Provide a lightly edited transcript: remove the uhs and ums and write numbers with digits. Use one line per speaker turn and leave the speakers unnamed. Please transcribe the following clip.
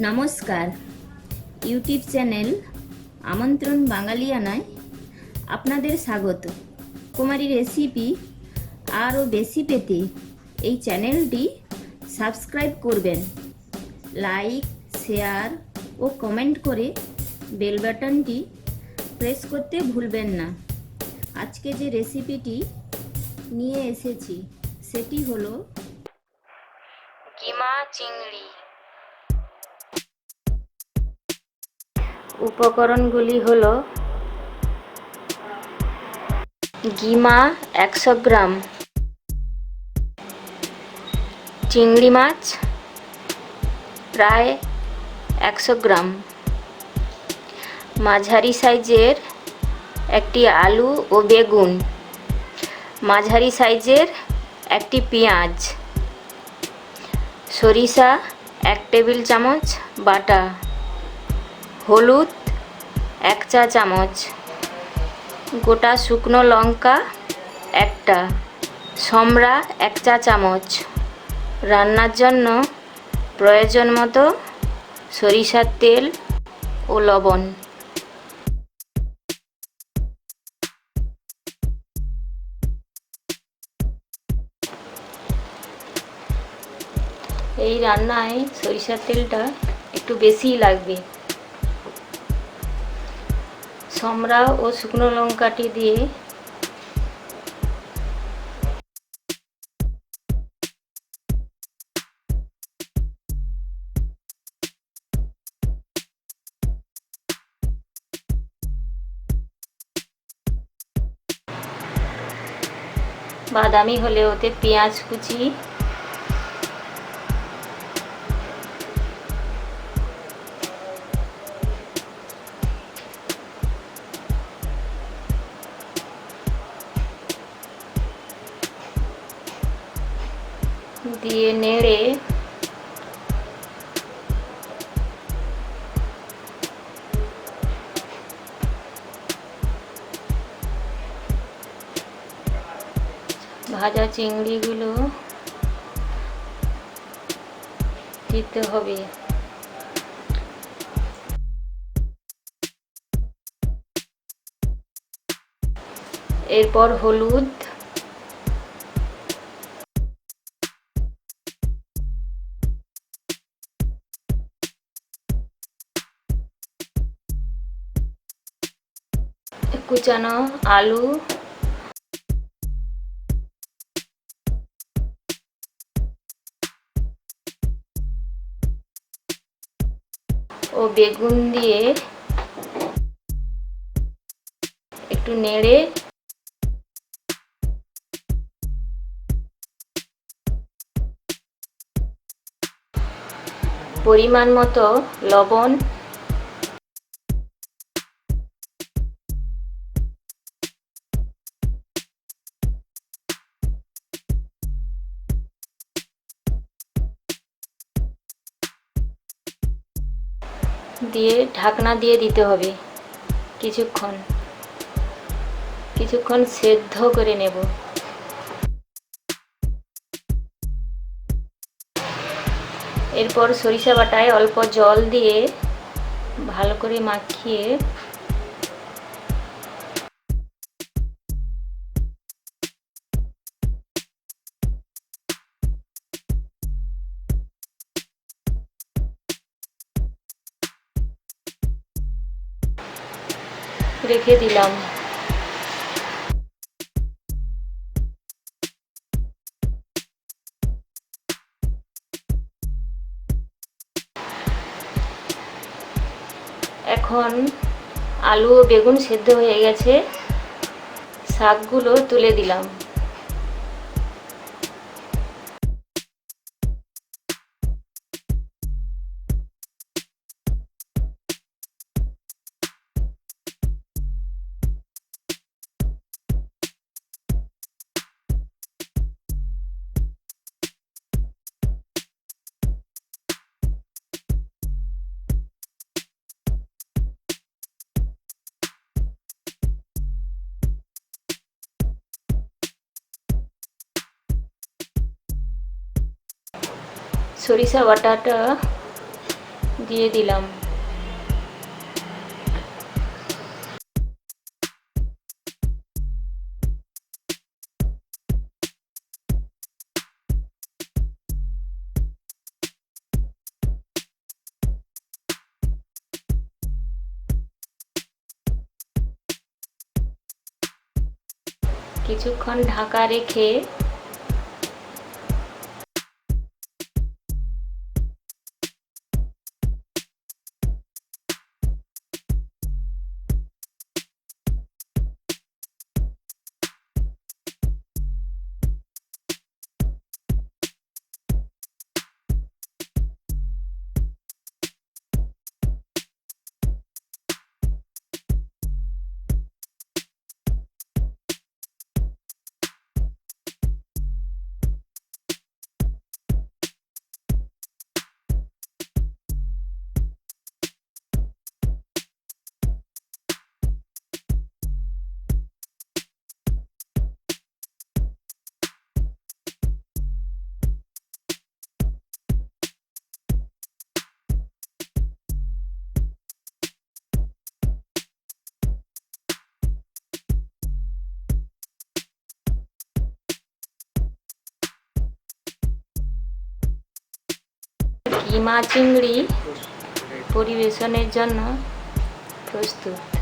নমস্কার, YouTube channel আমন্ত্রণ বাঙালিয়ানায় আপনাদের স্বাগত। কুমারী রেসিপি আরও বেশি পেতে এই চ্যানেলটি সাবস্ক্রাইব করবেন। লাইক, শেয়ার ও কমেন্ট করে বেল বাটনটি প্রেস করতে ভুলবেন না। আজকে যে রেসিপিটি নিয়ে এসেছি সেটি হলো গিমা চিংড়ি। উপকরণগুলি হলো গিমা 100 গ্রাম, চিংড়ি মাছ প্রায় 100 গ্রাম, মাঝারি সাইজের একটি আলু ও বেগুন, মাঝারি সাইজের একটি পেঁয়াজ, সরিষা 1 টেবিল চামচ বাটা, হলুদ 1 চা চামচ, গোটা শুকনো লঙ্কা একটা, সমরা 1 চা চামচ, রান্নার জন্য প্রয়োজন মতো সরিষার তেল ও লবণ। এই রান্নায় সরিষার তেলটা একটু বেশিই লাগবে। সমরা ও শুকনো লঙ্কাটি দিয়ে বাদামি হলে ওতে পেঁয়াজ কুচি, দিয়ে নেড়ে ভাজা চিংড়িগুলো দিতে হবে। এরপর হলুদ, কুচানো আলু, ও বেগুন দিয়ে একটু নেড়ে পরিমাণ মতো লবণ, দিয়ে ঢাকনা দিয়ে দিতে হবে। কিছুক্ষণ সেদ্ধ করে নেব। এরপর সরিষা বাটায় অল্প জল দিয়ে ভালো করে মাখিয়ে রেখে দিলাম। এখন আলু ও বেগুন সেদ্ধ হয়ে গেছে, শাকগুলো তুলে দিলাম। সরিষা বাটাটা দিয়ে দিলাম। কিছুক্ষণ ঢাকা রেখে কিমা চিংড়ি পরিবেশনের জন্য প্রস্তুত।